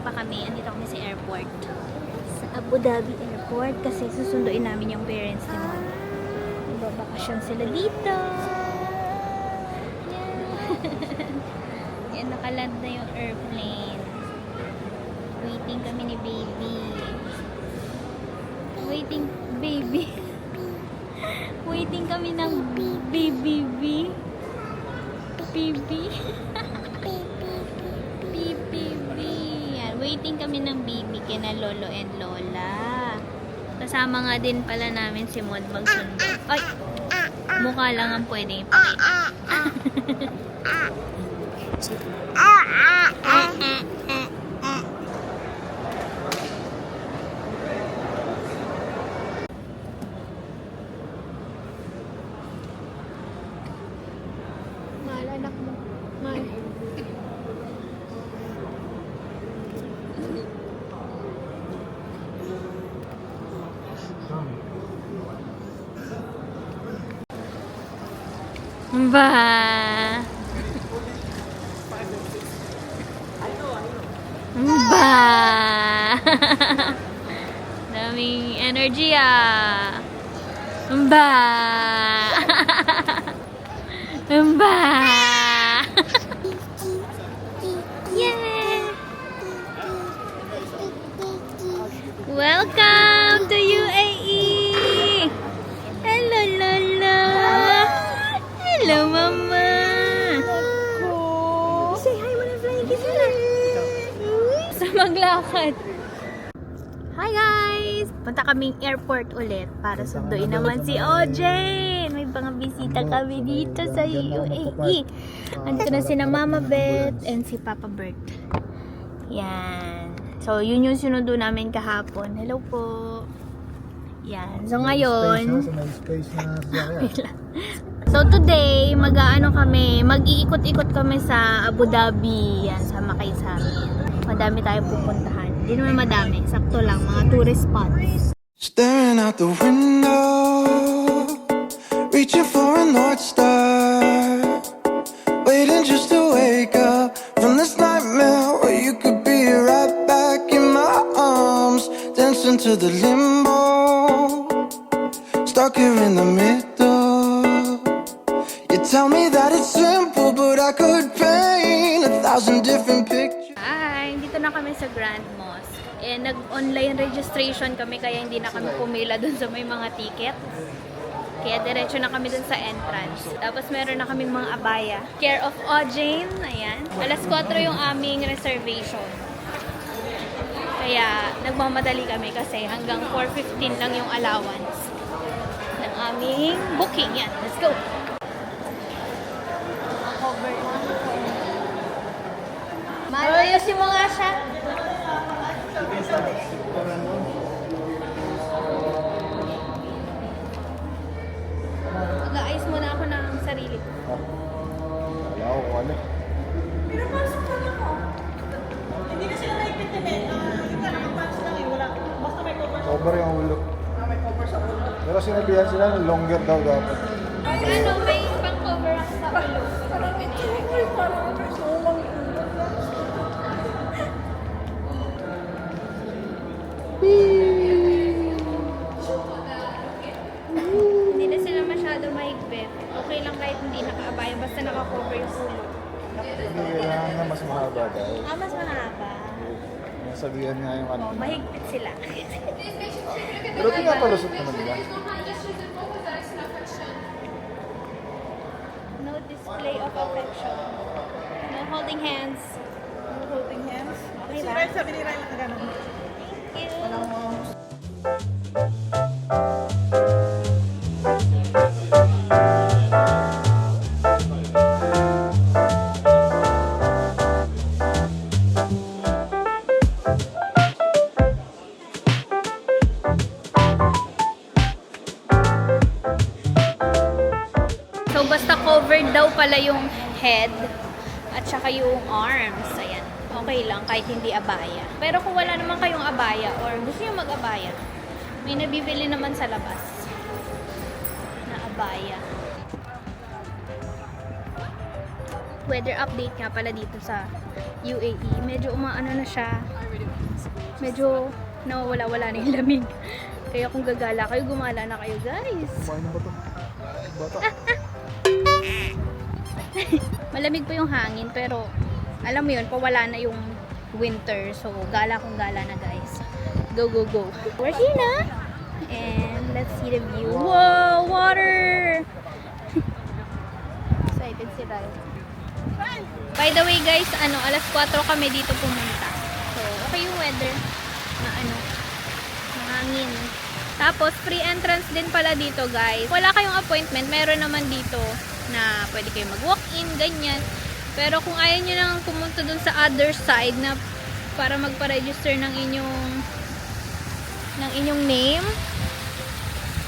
pa kami. Andito kami sa airport. Sa Abu Dhabi Airport kasi susunduin namin yung parents ni Mon. Magbabakasyon sila dito. Yeah. Yan, nakaland na yung airplane. Waiting kami ni baby. Waiting, baby. Waiting kami ng baby. Baby. Yan, waiting kami ng baby kina lolo and lola. Kasama nga din pala namin si Mod magsundo. Ay! Mukha lang ang pwedeng ipakita. Mahal anak mo. Mahal. Ba. Ba. Daming energy ah. Ba. Ba. Yeah. Welcome to UAE. Hello Lola. Hello Mama. Say hi muna, flying kiss na. Sa maglakad. Hi guys! Punta kaming airport ulit para sunduin naman si Ojen. May mga bisita kami dito sa UAE. Andito na si Mama Beth and si Papa Bert. Yan. So, yun yung sinundo namin kahapon. Hello po. Yan. So, ngayon... So, today, mag-iikot-ikot kami sa Abu Dhabi. Yan, sama kayo sa amin. Madami tayong pupuntahan. Hindi naman madami. Sakto lang. Mga tourist spots. Staring out the window, reaching for a North Star, waiting just to wake up from this nightmare where you could be right back in my arms, dancing to the limbo, stuck here in the middle. You tell me that it's simple, but I could paint 1,000 different pictures. Hi! Dito na kami sa Grand Mosque. Nag-online registration kami kaya hindi na kami pumila dun sa may mga ticket. Kaya diretso na kami dun sa entrance. Tapos meron na kaming mga abaya. Care of Ojane. Ayan. Alas 4 yung aming reservation. Kaya nagmamadali kami kasi hanggang 4:15 lang yung allowance ng aming booking. Yan. Let's go! Cover lang. Ayusin mo nga siya. Mag-aayos muna ako ng sarili ko. Wala ako kung ano. Pinapasok lang ako. Hindi na sila naipit din eh. Hindi ka nakapasok lang eh. Wala. Basta may cover sa Cover yung ulo. may cover sa ulo. Pero sinabihan sila na longer daw dapat. Ano, may pang-cover up sa ulo. Parang ito. Ay, parang may sulang ulo. Hindi na sila masyado mahigpit. Okay lang kahit hindi naka-abaya. Basta naka-cover yung ulo. Hindi kailangan na mas mahaba daw. Mas mahaba. Nasabihan nga yung ano. Mahigpit sila. Pero pinapalusot naman nila. No display of affection. No holding hands. No holding hands. Okay Si ba? Ryan sabi ni Ryan na gano'n. Thank you. Walang So, basta covered daw pala yung head at saka yung arms. Ayan. Okay lang kahit hindi abaya. Pero kung wala naman kayong abaya or gusto nyo mag-abaya, may nabibili naman sa labas na abaya. Weather update nga pala dito sa UAE. Medyo umaano na siya. medyo nawawala-wala na yung lamig. Kaya kung gagala kayo, gumala na kayo guys. Kumain na ba ito? Bata. Malamig po yung hangin pero alam mo yun, pawala na yung winter. So gala kung gala na guys. Go, go, go. We're here na. And let's see the view. Wow, water! Excited si Rai. By the way guys, alas 4 kami dito pumunta. So, okay yung weather. Mahangin. Tapos, free entrance din pala dito guys. Wala kayong appointment, meron naman dito na pwede kayo mag-walk-in, ganyan. Pero kung ayaw nyo nang pumunta dun sa other side na para magpa-register ng inyong name,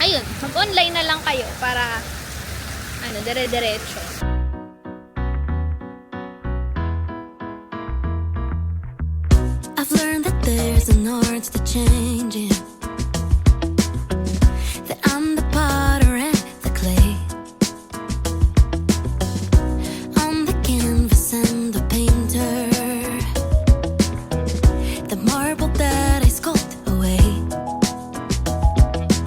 ayun, mag-online na lang kayo para dire-diretso. I've learned that there's an art to changing, that I'm the potter and the clay, I'm the canvas and the painter, the marble that I sculpt away.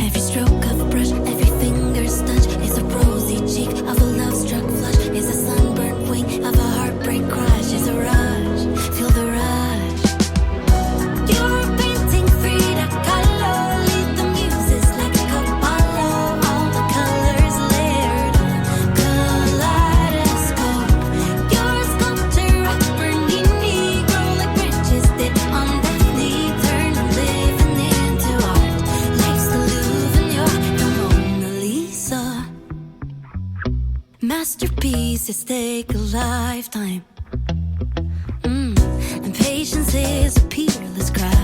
Every stroke of a brush, every finger's touch is a rosy cheek of a love-struck flush, is a sunburned wing of a heartbreak crush, is a rush, feel the rush. You're painting Frida Kahlo, lead the muses like a Cavallo, all the colors layered on kaleidoscope. You're a sculptor of burning negro like branches did on Daphne, turning living into art. Life's the Louvre and you're the Mona Lisa. Masterpieces take a lifetime. And patience is a peerless craft.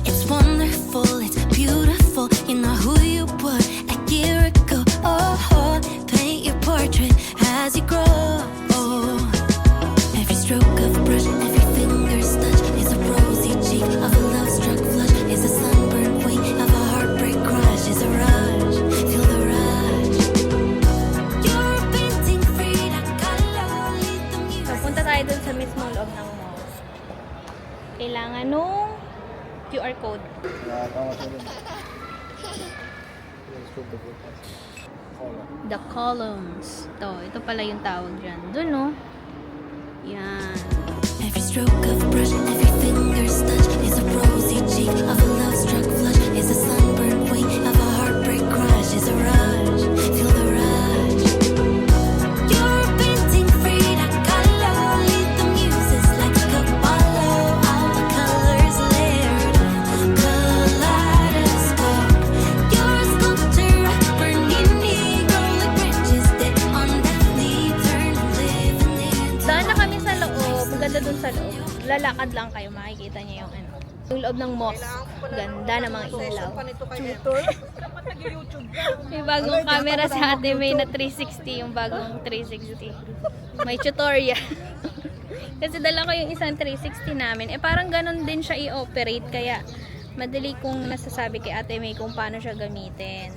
It's wonderful, it's beautiful. You know who you were a year ago. Oh, paint your portrait as you grow. Every stroke of a brush, every finger's touch is a rosy cheek of a love-struck flush, is a sunburned wing of a heartbreak crush, is a rush, feel the rush. You're painting Frida Kahlo, lead the music. Punta tayo dun sa mismong loob ng mall. Kailangan nung QR code. Nakakama siya rin. Let's go to the The columns. Ito pala yung tawag dyan. Dun, no? Yan. Every stroke of a brush, every finger's touch is a rosy cheek of a love-struck flush, is a sunburned wing of a heartbreak crush, is a rush, feel the rush. You're painting Frida Kahlo, lead the muses like a Cavallo, all the colors layered on kaleidoscope. You're a sculptor of burning negro like branches did on Daphne, turning living into Saan na kami sa loob? Maganda dun sa loob. Lalakad lang kayo, makikita niyo yung yung loob ng mosque. Ganda ng mga ilaw. Dapat nag-YouTube ka. May bagong camera sa Ate May na 360, yung bagong 360. May tutorial. Kasi dala ko yung isang 360 namin. Parang ganun din siya i-operate. Kaya madali kong nasasabi kay Ate May kung paano siya gamitin.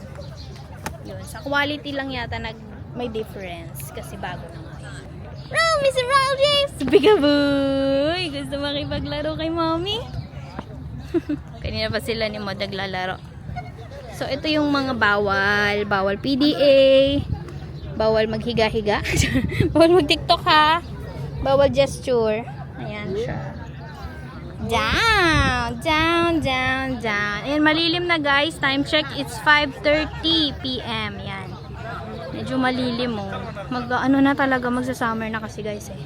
Yun. Sa quality lang yata may difference. Kasi bago na nga yun. Wow, Mr. Raul James! Bigaboy! Gusto makipaglaro kay mommy? Kanina pa sila ni Mod naglalaro. So, ito yung mga bawal. Bawal PDA. Bawal maghiga-higa. Bawal mag-TikTok ha. Bawal gesture. Ayan siya. Down! Down, down, down. Ayan, malilim na guys. Time check, it's 5:30 PM. Yan. Medyo malilim oh. Ano na talaga, magsa-summer na kasi guys eh.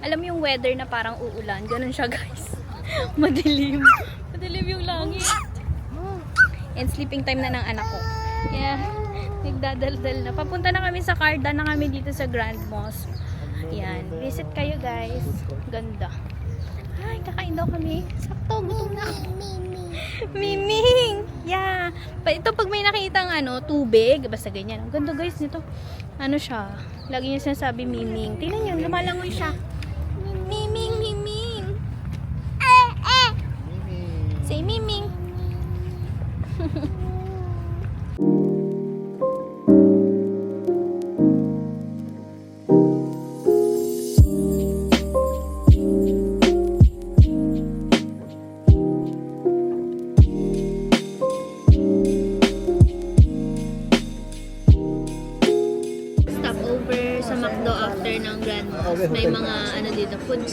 Alam mo yung weather na parang uulan. Ganun siya guys. Madilim. Madilim yung langit. And sleeping time na ng anak ko. Yeah. Nagdadaldal na. Papunta na kami sa Carda na kami dito sa Grand Mosque. Yan. Visit kayo guys. Ganda. Ay, kakain daw kami. Sakto, gutom na ako. Miming! Yeah. Ito pag may nakitang tubig, basta ganyan. Ang ganda guys nito. Ano siya? Lagi niya sinasabi miming. Tingnan niyo, lumalangoy siya. Miming, miming. Say miming.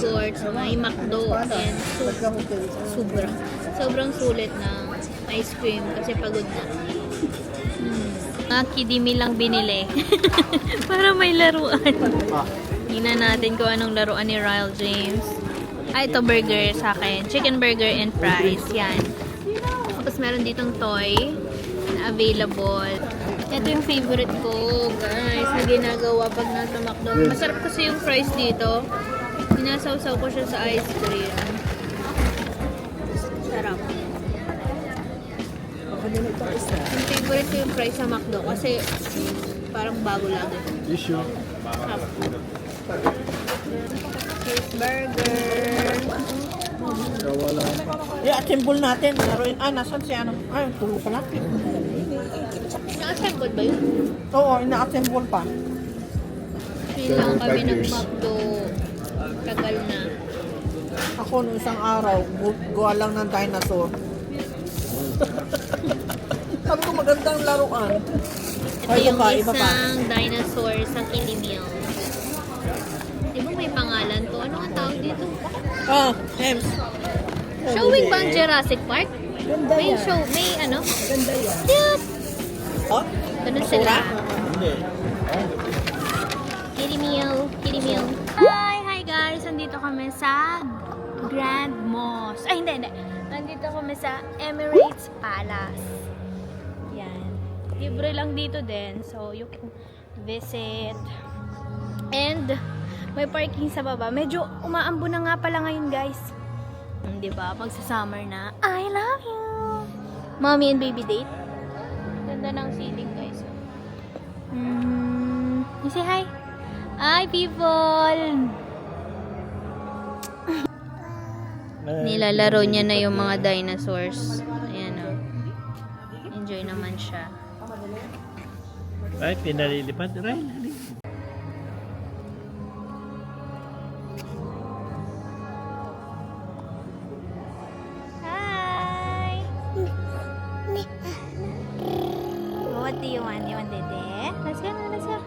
courts, may McDo, and sobrang sulit ng ice cream kasi pagod na. Mga kidimi lang binili. Para may laruan. Tingnan natin kung anong laruan ni Ryle James. Ito burger sa akin. Chicken burger and fries. Yan. Tapos meron ditong toy na available. Ito yung favorite ko, guys, na ginagawa pag nasa McDo. Masarap kasi yung fries dito. Sinasawsaw ko siya sa ice cream. Sarap. Yung favorite ko yung fries sa McDo kasi parang bago lagi. Issue. Cheeseburger. Wala. I-assemble natin. Nasaan si ano? Ay, tulo pala. Na-assemble ba yun? Oo, ina-assemble pa. Hindi lang kami nag-McDo. Tagal na. Ako nung isang araw, gawa lang ng dinosaur. Sabi ko magandang laruan. Ito yung isang dinosaur sa Kiddie Meal. Di ba may pangalan to? Ano ang tawag dito? Hems. Showing ba ang Jurassic Park? May show, may ano? Yep! Oh? Ganun sila. Hindi. Kiddie Meal. Hi guys! Nandito kami sa Grand Mosque. Ay, hindi. Nandito kami sa Emirates Palace. Yan. Libre lang dito din. So, you can visit. And, may parking sa baba. Medyo umaambo na nga pala ngayon, guys. Diba? Pag sa summer na, I love you! Mommy and baby date. Ganda ng ceiling, guys. You say hi? Hi, people! Nilalaro niya na yung mga dinosaurs. Ayan, o. Enjoy naman siya. Ay, pinalilipad. Right? Hi! What do you want? You want Dede? Let's go, let's go.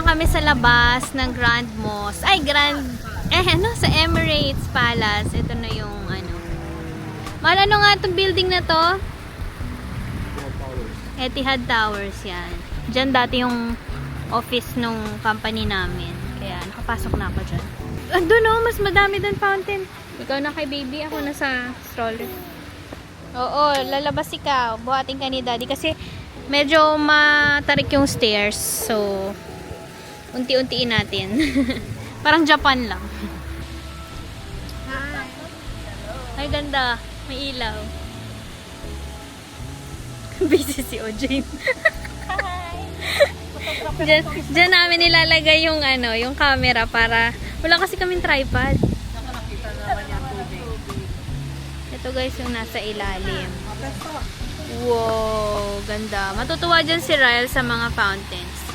Kami sa labas ng Grand Mosque. Ay, sa Emirates Palace. Ito na yung ano. Mahal, ano nga itong building na to? Etihad Towers, yan. Diyan dati yung office nung company namin. Kaya nakapasok na ako dyan. Andun o, mas madami dun fountain. Ikaw na kay baby, ako na sa stroller. Oo, lalabas ikaw. Buhatin ka ni daddy kasi medyo matarik yung stairs. So, unti-untiin natin. Parang Japan lang. Hi. Ay, ganda. May ilaw. Busy si OJ. Hi. Diyan namin nilalagay yung ano, yung camera para wala kasi kaming tripod. Ito guys yung nasa ilalim. Wow, ganda. Matutuwa dyan si Ryle sa mga fountains.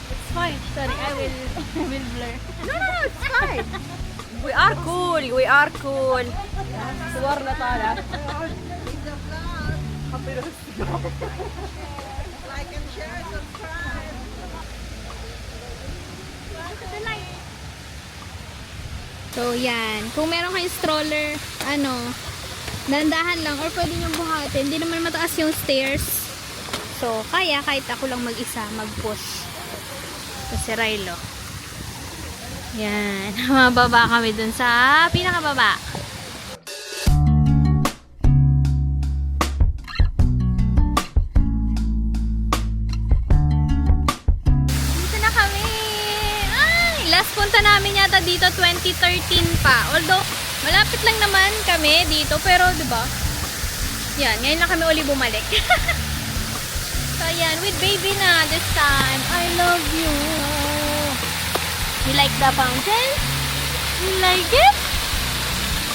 It's fine. Sorry, I will blur. No, it's fine. We are cool. صورنا طالع. Like and share, subscribe. So, yan. Kung meron kayong stroller, dandahan lang or pwede nyo buhatin. Hindi naman mataas yung stairs. So, kaya kahit ako lang mag-isa, mag-push. Kasi Rilo. Yan. Mababa kami dun sa pinakababa. Dito na kami. Ay! Last punta namin yata dito 2013 pa. Although, malapit lang naman kami dito. Pero, diba? Yan. Ngayon na kami uli bumalik. So, yan. With baby na this time. I love you. You like the fountain? You like it?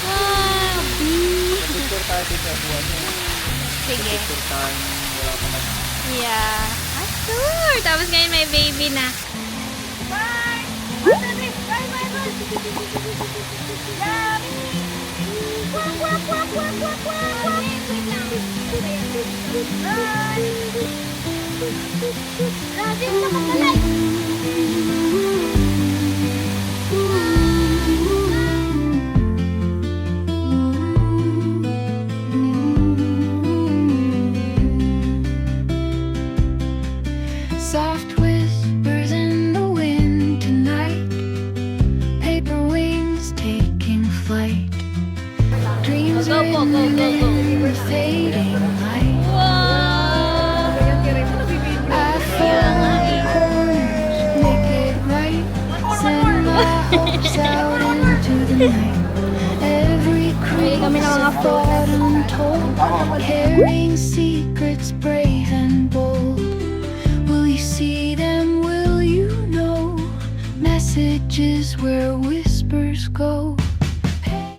Wow, bee. Picture tayo dito. Sige. Picture tayo. Wala pa na. Yeah. Ah, sure. Tapos ngayon may baby na. Bye! Bye, bye, bye, bye, bye. Yummy! Quack, quack, quack, quack, quack, quack, quack. Bye! Razi, wala kang galay. Soft whispers in the wind tonight. Paper wings taking flight. Dreams Go, go, go, go, go. were fading light. Wow! I found corners, make it right. Send my hopes out into the night. Every crease a thought untold, carrying secrets brave and bold. Will you see them? Will you know? Messages where whispers go.